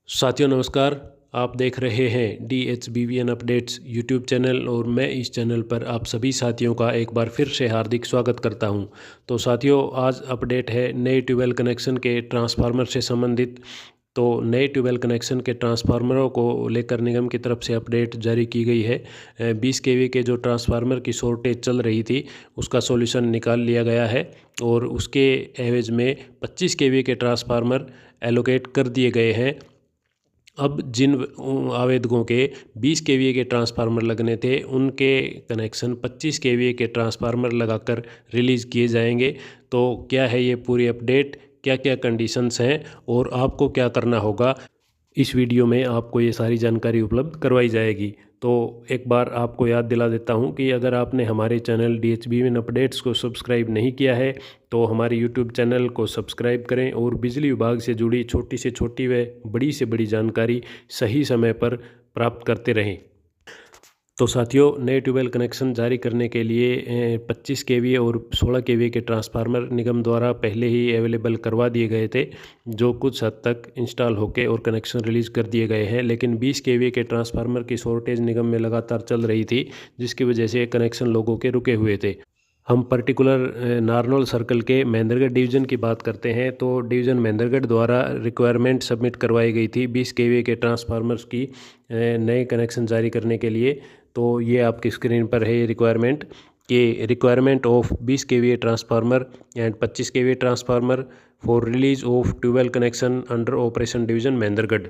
साथियों नमस्कार। आप देख रहे हैं DHBVN अपडेट्स यूट्यूब चैनल और मैं इस चैनल पर आप सभी साथियों का एक बार फिर से हार्दिक स्वागत करता हूं। तो साथियों आज अपडेट है नए ट्यूबवेल कनेक्शन के ट्रांसफार्मर से संबंधित। तो नए ट्यूबवेल कनेक्शन के ट्रांसफार्मरों को लेकर निगम की तरफ से अपडेट जारी की गई है। 20 kV के जो ट्रांसफार्मर की शॉर्टेज चल रही थी उसका सॉल्यूशन निकाल लिया गया है और उसके एवज में 25 kV के ट्रांसफार्मर एलोकेट कर दिए गए हैं। अब जिन आवेदकों के 20 kVA के ट्रांसफार्मर लगने थे उनके कनेक्शन 25 kVA के ट्रांसफार्मर लगाकर रिलीज़ किए जाएंगे। तो क्या है ये पूरी अपडेट, क्या क्या कंडीशंस हैं और आपको क्या करना होगा, इस वीडियो में आपको ये सारी जानकारी उपलब्ध करवाई जाएगी। तो एक बार आपको याद दिला देता हूँ कि अगर आपने हमारे चैनल DHBVN अपडेट्स को सब्सक्राइब नहीं किया है तो हमारे यूट्यूब चैनल को सब्सक्राइब करें और बिजली विभाग से जुड़ी छोटी से छोटी व बड़ी से बड़ी जानकारी सही समय पर प्राप्त करते रहें। तो साथियों नए ट्यूबवेल कनेक्शन जारी करने के लिए 25 kVA और 16 kVA के ट्रांसफार्मर निगम द्वारा पहले ही अवेलेबल करवा दिए गए थे, जो कुछ हद तक इंस्टॉल होके और कनेक्शन रिलीज़ कर दिए गए हैं। लेकिन 20 kVA के ट्रांसफार्मर की शॉर्टेज निगम में लगातार चल रही थी, जिसकी वजह से कनेक्शन लोगों के रुके हुए थे। हम पर्टिकुलर नारनौल सर्कल के महेंद्रगढ़ डिवीज़न की बात करते हैं तो डिवीज़न महेंद्रगढ़ द्वारा रिक्वायरमेंट सबमिट करवाई गई थी 20 kVA के ट्रांसफार्मर्स की नए कनेक्शन जारी करने के लिए। तो ये आपकी स्क्रीन पर है ये requirement of 20 kVA transformer and 25 kVA transformer for release of tubewell connection under operation division Mahendragarh.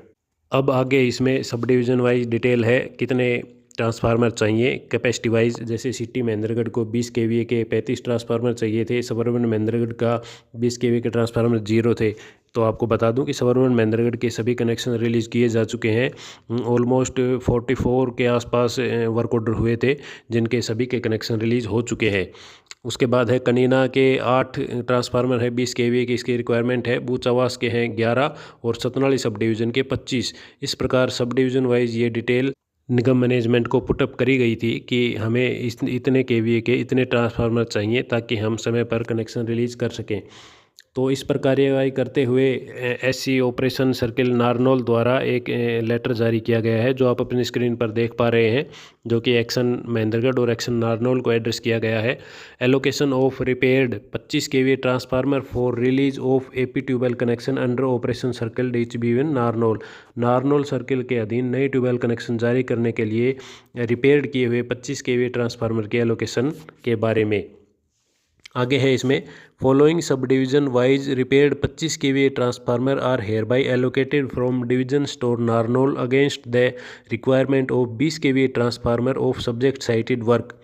अब आगे इसमें सब डिवीज़न वाइज डिटेल है, कितने ट्रांसफार्मर चाहिए कैपेसिटी वाइज। जैसे सिटी महेंद्रगढ़ को 20 kVA के 35 ट्रांसफार्मर चाहिए थे, सबअर्बन महेंद्रगढ़ का 20 kVA के ट्रांसफार्मर 0 थे। तो आपको बता दूं कि सबअर्बन महेंद्रगढ़ के सभी कनेक्शन रिलीज़ किए जा चुके हैं। ऑलमोस्ट 44 के आसपास वर्क ऑर्डर हुए थे, जिनके सभी के कनेक्शन रिलीज़ हो चुके हैं। उसके बाद है कनीना के 8 ट्रांसफार्मर है 20 kVA की इसकी रिक्वायरमेंट है। बूचावास के हैं 11 और सतनाली सब डिवीज़न के 25। इस प्रकार सब डिवीज़न वाइज ये डिटेल निगम मैनेजमेंट को पुटअप करी गई थी कि हमें इतने kVA के इतने ट्रांसफार्मर चाहिए ताकि हम समय पर कनेक्शन रिलीज़ कर सकें। तो इस पर कार्यवाही करते हुए SC ऑपरेशन सर्किल नारनौल द्वारा एक लेटर जारी किया गया है, जो आप अपनी स्क्रीन पर देख पा रहे हैं, जो कि एक्शन महेंद्रगढ़ और एक्शन नारनौल को एड्रेस किया गया है। Allocation of repaired 25 kVA transformer for release of AP tubewell connection under operation circle DHBVN Narnaul circle के अधीन नए ट्यूबवेल कनेक्शन जारी करने के लिए रिपेयर्ड किए हुए 25 kVA ट्रांसफार्मर के एलोकेशन के बारे में। आगे है इसमें following sub division wise repaired 25 kVA transformer are hereby allocated from division store Narnaul against the requirement of 20 kVA transformer of subject cited work.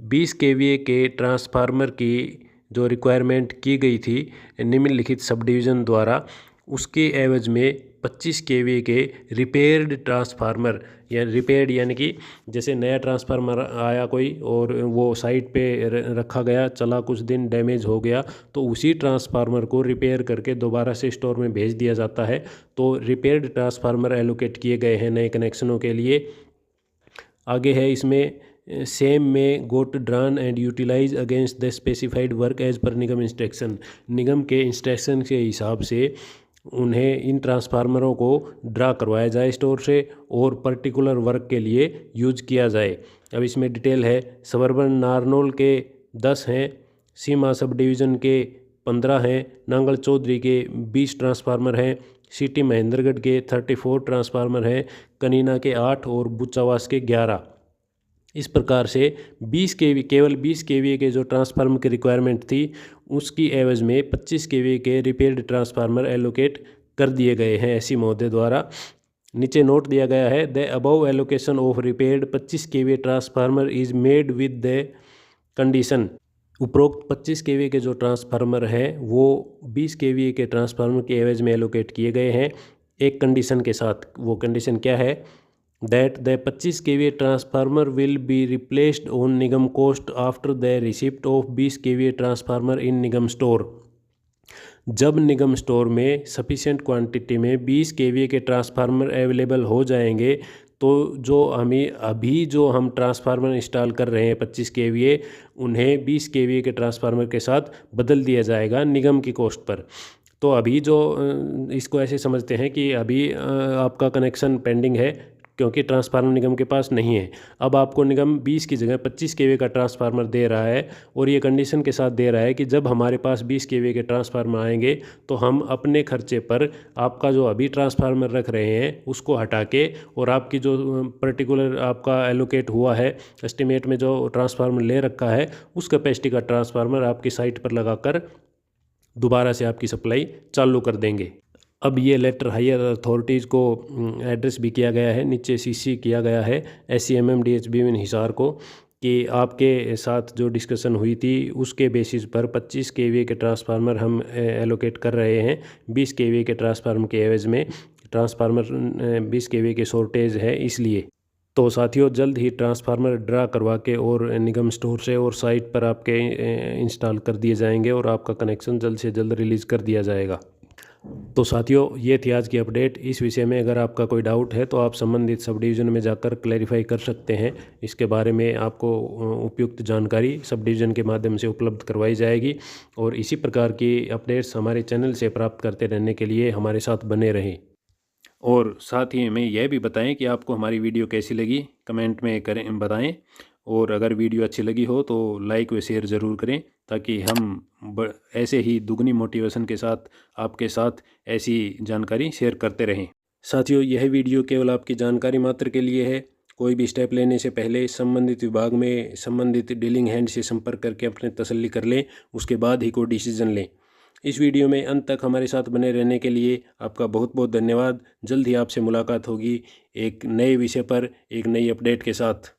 20 kVA के ट्रांसफार्मर की जो रिक्वायरमेंट की गई थी निम्नलिखित सब डिवीज़न द्वारा, उसके एवज में 25 kVA के रिपेयर्ड ट्रांसफार्मर या रिपेयर्ड यानी कि जैसे नया ट्रांसफार्मर आया कोई और वो साइट पे रखा गया, चला कुछ दिन, डैमेज हो गया, तो उसी ट्रांसफार्मर को रिपेयर करके दोबारा से स्टोर में भेज दिया जाता है। तो रिपेयर्ड ट्रांसफार्मर एलोकेट किए गए हैं नए कनेक्शनों के लिए। आगे है इसमें सेम में got drawn and utilize against the specified work as per निगम इंस्ट्रक्शन। निगम के इंस्ट्रक्शन के हिसाब से उन्हें इन ट्रांसफार्मरों को ड्रा करवाया जाए स्टोर से और पर्टिकुलर वर्क के लिए यूज किया जाए। अब इसमें डिटेल है, सबअर्बन नारनौल के 10 हैं, सीमा सब डिवीज़न के 15 हैं, नांगल चौधरी के 20 ट्रांसफार्मर हैं, सिटी महेंद्रगढ़ के 34 ट्रांसफार्मर हैं, कनीना के 8 और बुचावास के 11। इस प्रकार से 20 kV केवल 20 kVA के जो ट्रांसफार्मर की रिक्वायरमेंट थी उसकी एवज में 25 kVA के रिपेयर्ड ट्रांसफार्मर एलोकेट कर दिए गए हैं SC महोदय द्वारा। नीचे नोट दिया गया है, the above allocation of repaired 25 kVA transformer is made with the condition. उपरोक्त 25 kVA के जो ट्रांसफार्मर हैं वो 20 kVA के ट्रांसफार्मर के एवज में एलोकेट किए गए हैं एक कंडीशन के साथ। वो कंडीशन क्या है, that the 25 kVA transformer will be replaced on Nigam cost after the receipt of 20 kVA transformer in Nigam store। जब निगम स्टोर में सफिशेंट क्वांटिटी में 20 kVA के ट्रांसफार्मर अवेलेबल हो जाएंगे तो जो हम ट्रांसफार्मर इंस्टॉल कर रहे हैं 25 kVA, उन्हें 20 kVA के ट्रांसफार्मर के साथ बदल दिया जाएगा निगम की कॉस्ट पर। तो अभी जो इसको ऐसे समझते हैं कि अभी आपका कनेक्शन पेंडिंग है क्योंकि ट्रांसफार्मर निगम के पास नहीं है। अब आपको निगम 20 की जगह 25 केवी का ट्रांसफार्मर दे रहा है और ये कंडीशन के साथ दे रहा है कि जब हमारे पास 20 केवी के ट्रांसफार्मर आएंगे तो हम अपने खर्चे पर आपका जो अभी ट्रांसफार्मर रख रहे हैं उसको हटा के और आपकी जो पर्टिकुलर आपका एलोकेट हुआ है एस्टिमेट में जो ट्रांसफार्मर ले रखा है उस कैपेसिटी का ट्रांसफार्मर आपकी साइट पर लगाकर दोबारा से आपकी सप्लाई चालू कर देंगे। अब ये लेटर हायर अथॉरिटीज़ को एड्रेस भी किया गया है, नीचे सीसी किया गया है SCMM DHBN हिसार को कि आपके साथ जो डिस्कशन हुई थी उसके बेसिस पर 25 केवी के ट्रांसफार्मर हम एलोकेट कर रहे हैं। 20 केवी के ट्रांसफार्मर के एवज में ट्रांसफार्मर 20 केवी के शॉर्टेज है इसलिए। तो साथियों जल्द ही ट्रांसफार्मर ड्रा करवा के और निगम स्टोर से और साइट पर आपके इंस्टॉल कर दिए जाएंगे और आपका कनेक्शन जल्द से जल्द रिलीज़ कर दिया जाएगा। तो साथियों ये थी आज की अपडेट। इस विषय में अगर आपका कोई डाउट है तो आप संबंधित सब डिवीज़न में जाकर क्लैरिफाई कर सकते हैं। इसके बारे में आपको उपयुक्त जानकारी सब डिवीज़न के माध्यम से उपलब्ध करवाई जाएगी और इसी प्रकार की अपडेट्स हमारे चैनल से प्राप्त करते रहने के लिए हमारे साथ बने रहें। और साथ ही हमें यह भी बताएं कि आपको हमारी वीडियो कैसी लगी, कमेंट में करें बताएं। और अगर वीडियो अच्छी लगी हो तो लाइक व शेयर ज़रूर करें ताकि हम ऐसे ही दुगनी मोटिवेशन के साथ आपके साथ ऐसी जानकारी शेयर करते रहें। साथियों यह वीडियो केवल आपकी जानकारी मात्र के लिए है। कोई भी स्टेप लेने से पहले संबंधित विभाग में संबंधित डीलिंग हैंड से संपर्क करके अपने तसल्ली कर लें, उसके बाद ही कोई डिसीजन लें। इस वीडियो में अंत तक हमारे साथ बने रहने के लिए आपका बहुत बहुत धन्यवाद। जल्द ही आपसे मुलाकात होगी एक नए विषय पर एक नई अपडेट के साथ।